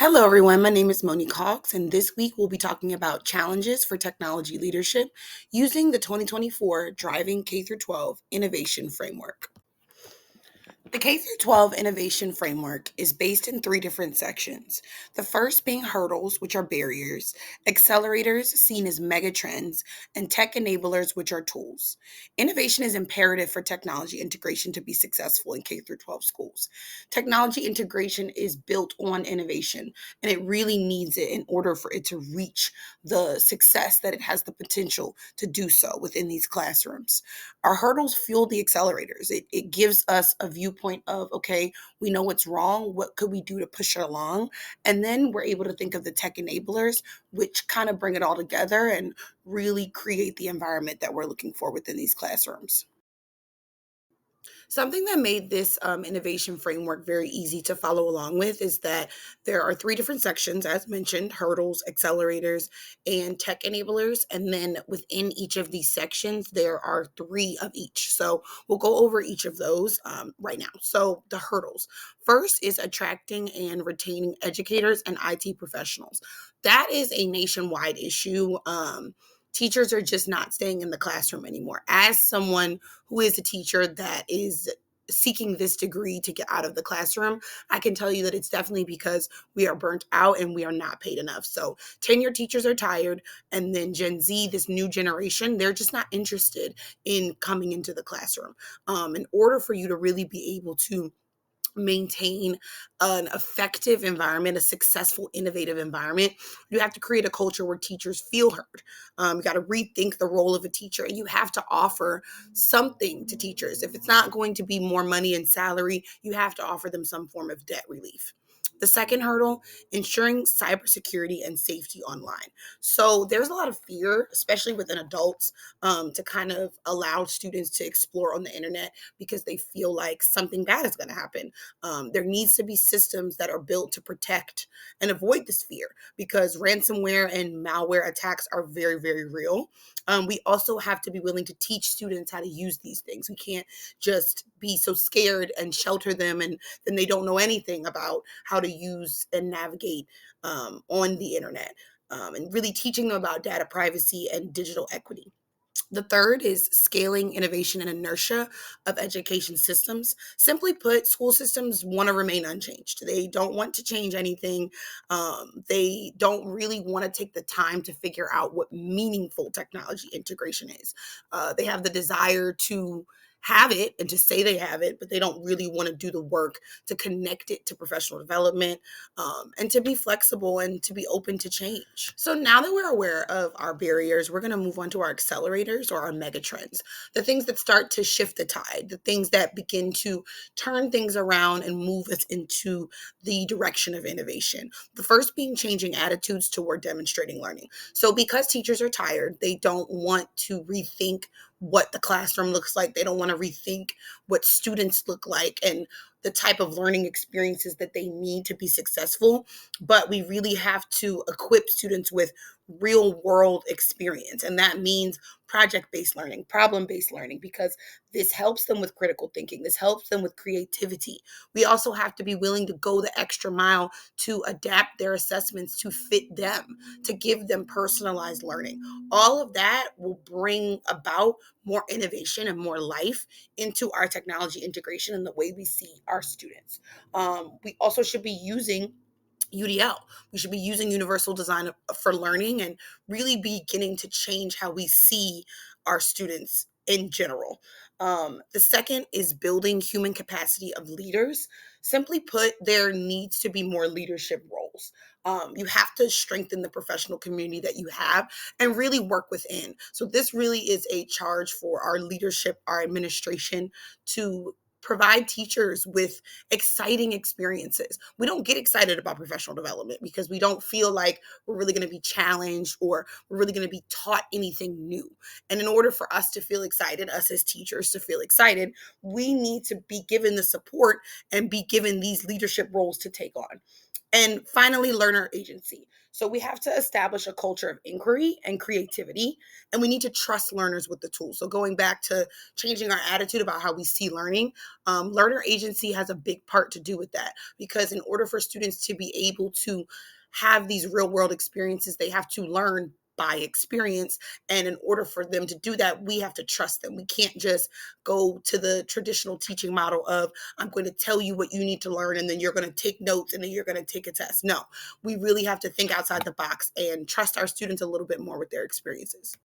Hello, everyone. My name is Monique Hawks, and this week we'll be talking about challenges for technology leadership using the 2024 Driving K through 12 Innovation Framework. The K through 12 Innovation Framework is based in three different sections. The first being hurdles, which are barriers, accelerators, seen as megatrends, and tech enablers, which are tools. Innovation is imperative for technology integration to be successful in K through 12 schools. Technology integration is built on innovation, and it really needs it in order for it to reach the success that it has the potential to do so within these classrooms. Our hurdles fuel the accelerators. It gives us a viewpoint of, okay, we know what's wrong. What could we do to push it along? And then we're able to think of the tech enablers, which kind of bring it all together and really create the environment that we're looking for within these classrooms. Something that made this innovation framework very easy to follow along with is that there are three different sections, as mentioned: hurdles, accelerators, and tech enablers. And then within each of these sections, there are three of each. So we'll go over each of those right now. So the hurdles. First is attracting and retaining educators and IT professionals. That is a nationwide issue. Teachers are just not staying in the classroom anymore. As someone who is a teacher that is seeking this degree to get out of the classroom, I can tell you that it's definitely because we are burnt out and we are not paid enough. So tenured teachers are tired, and then Gen Z, this new generation, they're just not interested in coming into the classroom. In order for you to really be able to maintain an effective environment, a successful, innovative environment, you have to create a culture where teachers feel heard. You got to rethink the role of a teacher, and you have to offer something to teachers. If it's not going to be more money and salary, you have to offer them some form of debt relief. The second hurdle, ensuring cybersecurity and safety online. So there's a lot of fear, especially within adults, to kind of allow students to explore on the internet because they feel like something bad is going to happen. There needs to be systems that are built to protect and avoid this fear because ransomware and malware attacks are very, very real. We also have to be willing to teach students how to use these things. We can't just be so scared and shelter them, and then they don't know anything about how to use and navigate on the internet. And really teaching them about data privacy and digital equity. The third is scaling innovation and inertia of education systems. Simply put, school systems want to remain unchanged. They don't want to change anything. They don't really want to take the time to figure out what meaningful technology integration is. They have the desire to have it and to say they have it, but they don't really want to do the work to connect it to professional development, and to be flexible and to be open to change. So now that we're aware of our barriers, we're going to move on to our accelerators or our mega trends, the things that start to shift the tide, the things that begin to turn things around and move us into the direction of innovation. The first being changing attitudes toward demonstrating learning. So because teachers are tired, they don't want to rethink what the classroom looks like. They don't want to rethink what students look like and the type of learning experiences that they need to be successful. But we really have to equip students with real world experience. And that means project-based learning, problem-based learning, because this helps them with critical thinking. This helps them with creativity. We also have to be willing to go the extra mile to adapt their assessments to fit them, to give them personalized learning. All of that will bring about more innovation and more life into our technology integration and the way we see our students. We also should be using UDL. We should be using universal design for learning and really beginning to change how we see our students in general. The second is building human capacity of leaders. Simply put, there needs to be more leadership roles. You have to strengthen the professional community that you have and really work within. So this really is a charge for our leadership, our administration, to provide teachers with exciting experiences. We don't get excited about professional development because we don't feel like we're really going to be challenged or we're really going to be taught anything new. And in order for us to feel excited, us as teachers to feel excited, we need to be given the support and be given these leadership roles to take on. And finally, learner agency. So we have to establish a culture of inquiry and creativity, and we need to trust learners with the tools. So going back to changing our attitude about how we see learning, learner agency has a big part to do with that, because in order for students to be able to have these real world experiences, they have to learn by experience. And in order for them to do that, we have to trust them. We can't just go to the traditional teaching model of, I'm going to tell you what you need to learn, and then you're going to take notes, and then you're going to take a test. No, we really have to think outside the box and trust our students a little bit more with their experiences.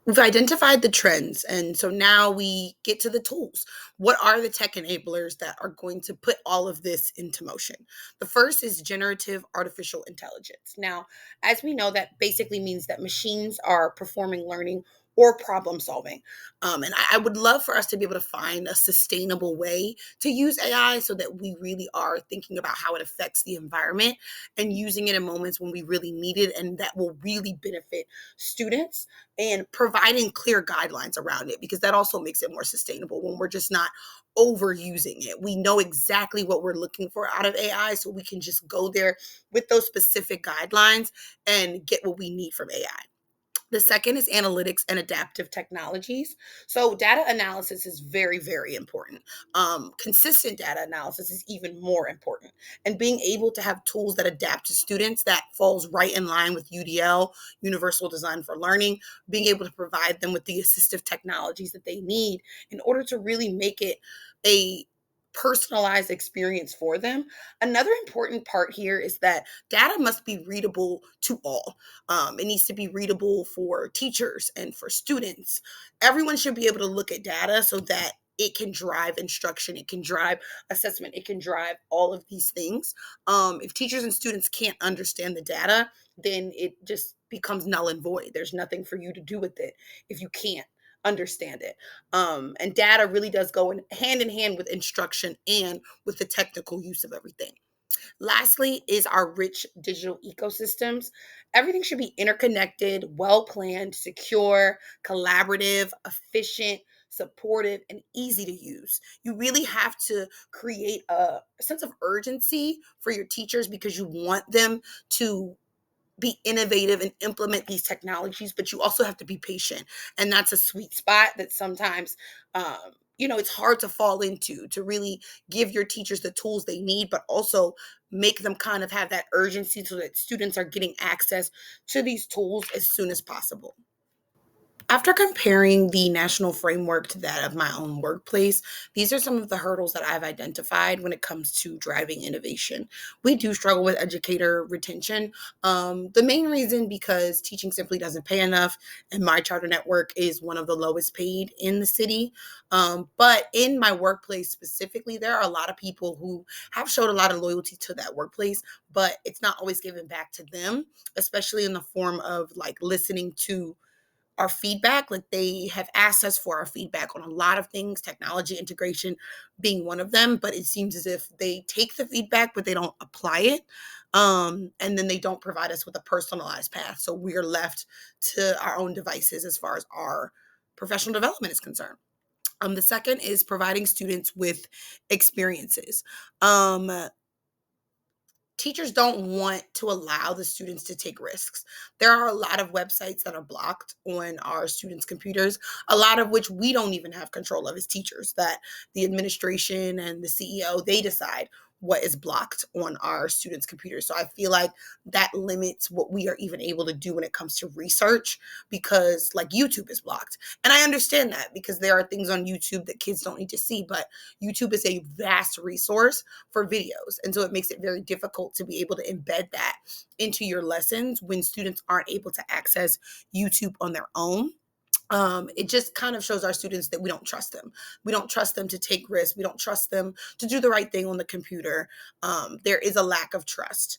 We've identified the trends, and so now we get to the tools. What are the tech enablers that are going to put all of this into motion? The first is generative artificial intelligence. Now, as we know, that basically means that machines are performing learning or problem solving. And I would love for us to be able to find a sustainable way to use AI so that we really are thinking about how it affects the environment and using it in moments when we really need it, and that will really benefit students, and providing clear guidelines around it, because that also makes it more sustainable when we're just not overusing it. We know exactly what we're looking for out of AI, so we can just go there with those specific guidelines and get what we need from AI. The second is analytics and adaptive technologies. So, data analysis is very, very important. Consistent data analysis is even more important. And being able to have tools that adapt to students, that falls right in line with UDL, Universal Design for Learning, being able to provide them with the assistive technologies that they need in order to really make it a personalized experience for them. Another important part here is that data must be readable to all. It needs to be readable for teachers and for students. Everyone should be able to look at data so that it can drive instruction, it can drive assessment, it can drive all of these things. If teachers and students can't understand the data, then it just becomes null and void. There's nothing for you to do with it if you can't understand it. And data really does go in hand with instruction and with the technical use of everything. Lastly is our rich digital ecosystems. Everything should be interconnected, well planned, secure, collaborative, efficient, supportive, and easy to use. You really have to create a sense of urgency for your teachers, because you want them to be innovative and implement these technologies, but you also have to be patient. And that's a sweet spot that sometimes, it's hard to fall into, to really give your teachers the tools they need, but also make them kind of have that urgency so that students are getting access to these tools as soon as possible. After comparing the national framework to that of my own workplace, these are some of the hurdles that I've identified when it comes to driving innovation. We do struggle with educator retention. The main reason because teaching simply doesn't pay enough, and my charter network is one of the lowest paid in the city. But in my workplace specifically, there are a lot of people who have showed a lot of loyalty to that workplace, but it's not always given back to them, especially in the form of like listening to our feedback. Like, they have asked us for our feedback on a lot of things, technology integration being one of them, but it seems as if they take the feedback but they don't apply it. And then they don't provide us with a personalized path, so we're left to our own devices as far as our professional development is concerned. The second is providing students with experiences. um Teachers don't want to allow the students to take risks. There are a lot of websites that are blocked on our students' computers, a lot of which we don't even have control of as teachers, that the administration and the CEO, they decide what is blocked on our students' computers. So I feel like that limits what we are even able to do when it comes to research, because like YouTube is blocked. And I understand that, because there are things on YouTube that kids don't need to see, but YouTube is a vast resource for videos. And so it makes it very difficult to be able to embed that into your lessons when students aren't able to access YouTube on their own. It just kind of shows our students that we don't trust them. We don't trust them to take risks. We don't trust them to do the right thing on the computer. There is a lack of trust.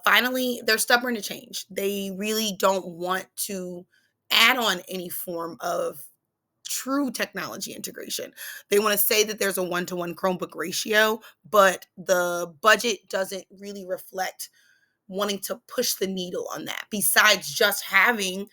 Finally, they're stubborn to change. They really don't want to add on any form of true technology integration. They want to say that there's a 1-to-1 Chromebook ratio, but the budget doesn't really reflect wanting to push the needle on that. Besides just having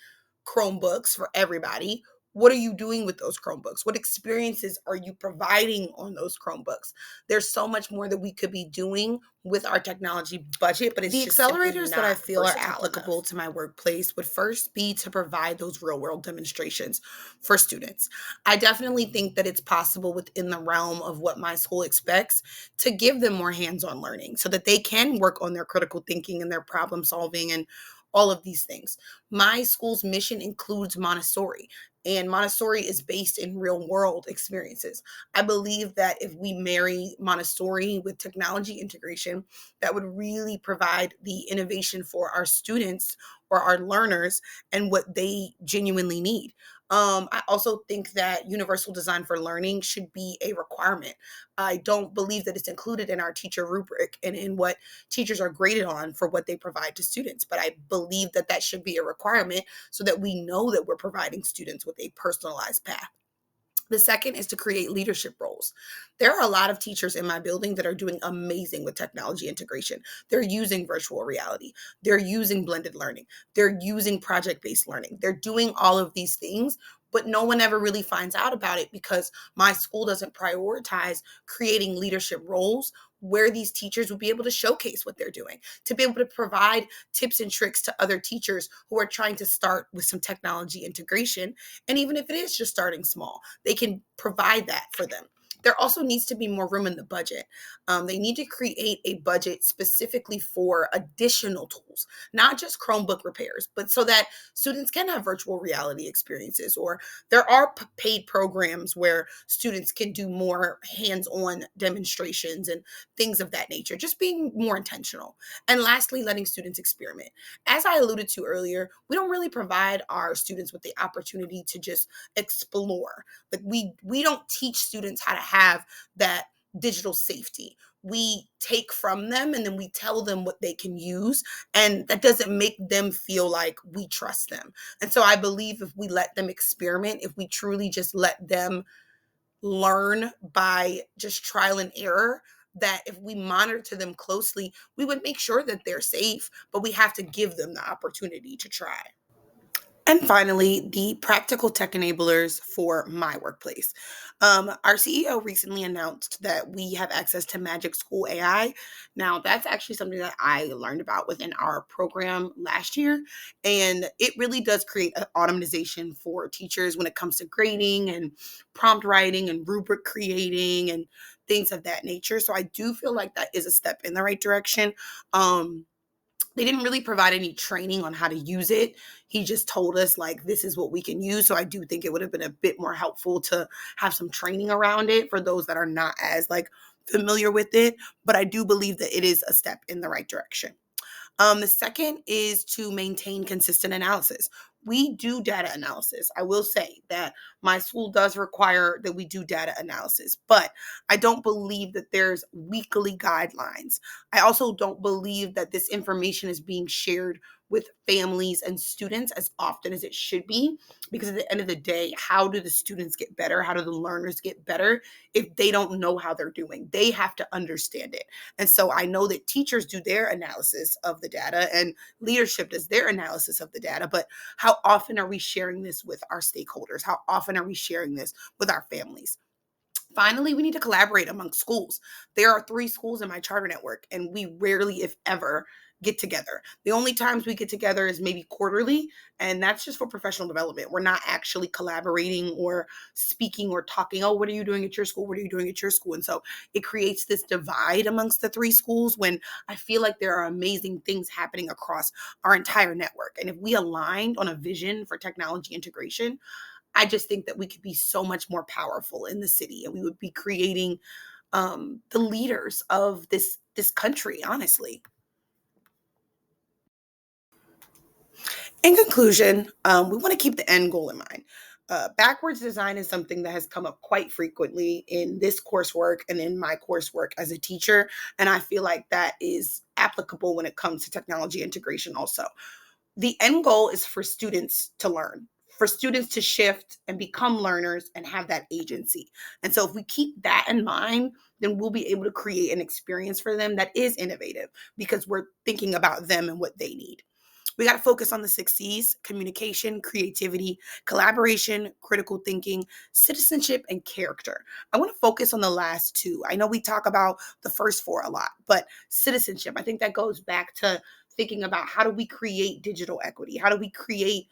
Chromebooks for everybody, What are you doing with those Chromebooks? What experiences are you providing on those Chromebooks? There's so much more that we could be doing with our technology budget, but it's the just accelerators that I feel are applicable enough to my workplace would first be to provide those real world demonstrations for students. I definitely think that it's possible within the realm of what my school expects to give them more hands on learning so that they can work on their critical thinking and their problem solving and all of these things. My school's mission includes Montessori, and Montessori is based in real world experiences. I believe that if we marry Montessori with technology integration, that would really provide the innovation for our students or our learners and what they genuinely need. I also think that universal design for learning should be a requirement. I don't believe that it's included in our teacher rubric and in what teachers are graded on for what they provide to students, but I believe that that should be a requirement so that we know that we're providing students with a personalized path. The second is to create leadership roles. There are a lot of teachers in my building that are doing amazing with technology integration. They're using virtual reality, they're using blended learning, they're using project based learning, they're doing all of these things. But no one ever really finds out about it because my school doesn't prioritize creating leadership roles where these teachers will be able to showcase what they're doing, to be able to provide tips and tricks to other teachers who are trying to start with some technology integration. And even if it is just starting small, they can provide that for them. There also needs to be more room in the budget. They need to create a budget specifically for additional tools, not just Chromebook repairs, but so that students can have virtual reality experiences, or there are paid programs where students can do more hands-on demonstrations and things of that nature, just being more intentional. And lastly, letting students experiment. As I alluded to earlier, we don't really provide our students with the opportunity to just explore. Like we don't teach students how to have that digital safety. We take from them and then we tell them what they can use, and that doesn't make them feel like we trust them. And so I believe if we let them experiment, if we truly just let them learn by just trial and error, that if we monitor them closely, we would make sure that they're safe, but we have to give them the opportunity to try. And finally, the practical tech enablers for my workplace. Our CEO recently announced that we have access to Magic School AI. Now, that's actually something that I learned about within our program last year. And it really does create an automation for teachers when it comes to grading and prompt writing and rubric creating and things of that nature. So I do feel like that is a step in the right direction. They didn't really provide any training on how to use it. He just told us like this is what we can use. So I do think it would have been a bit more helpful to have some training around it for those that are not as like familiar with it, but I do believe that it is a step in the right direction. The second is to maintain consistent analysis. We do data analysis. I will say that my school does require that we do data analysis, but I don't believe that there's weekly guidelines. I also don't believe that this information is being shared with families and students as often as it should be, because at the end of the day, how do the students get better? How do the learners get better if they don't know how they're doing? They have to understand it. And so I know that teachers do their analysis of the data and leadership does their analysis of the data, but how often are we sharing this with our stakeholders? How often are we sharing this with our families? Finally, we need to collaborate among schools. There are 3 schools in my charter network, and we rarely, if ever, get together. The only times we get together is maybe quarterly, and that's just for professional development. We're not actually collaborating or speaking or talking, oh, what are you doing at your school? What are you doing at your school? And so it creates this divide amongst the 3 schools when I feel like there are amazing things happening across our entire network. And if we aligned on a vision for technology integration, I just think that we could be so much more powerful in the city, and we would be creating the leaders of this country, honestly. In conclusion, we want to keep the end goal in mind. Backwards design is something that has come up quite frequently in this coursework and in my coursework as a teacher, and I feel like that is applicable when it comes to technology integration also. The end goal is for students to learn, for students to shift and become learners and have that agency. And so if we keep that in mind, then we'll be able to create an experience for them that is innovative because we're thinking about them and what they need. We got to focus on the 6 C's: communication, creativity, collaboration, critical thinking, citizenship, and character. I want to focus on the last 2. I know we talk about the first 4 a lot, but citizenship, I think that goes back to thinking about how do we create digital equity? How do we create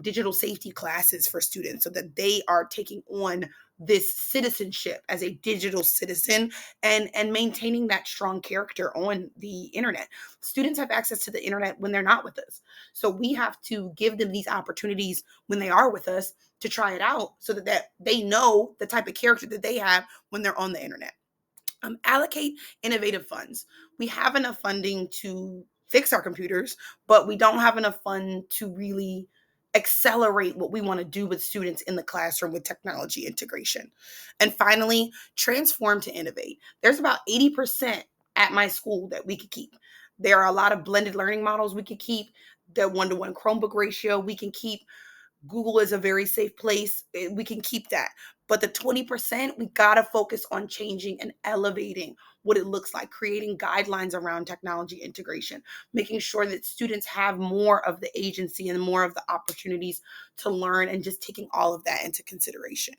digital safety classes for students so that they are taking on this citizenship as a digital citizen and maintaining that strong character on the internet. Students have access to the internet when they're not with us. So we have to give them these opportunities when they are with us to try it out so that they know the type of character that they have when they're on the internet. Allocate innovative funds. We have enough funding to fix our computers, but we don't have enough fund to really accelerate what we want to do with students in the classroom with technology integration. And finally, transform to innovate. There's about 80% at my school that we could keep. There are a lot of blended learning models we could keep. The 1-to-1 Chromebook ratio we can keep. Google is a very safe place. We can keep that. But the 20%, we got to focus on changing and elevating what it looks like, creating guidelines around technology integration, making sure that students have more of the agency and more of the opportunities to learn, and just taking all of that into consideration.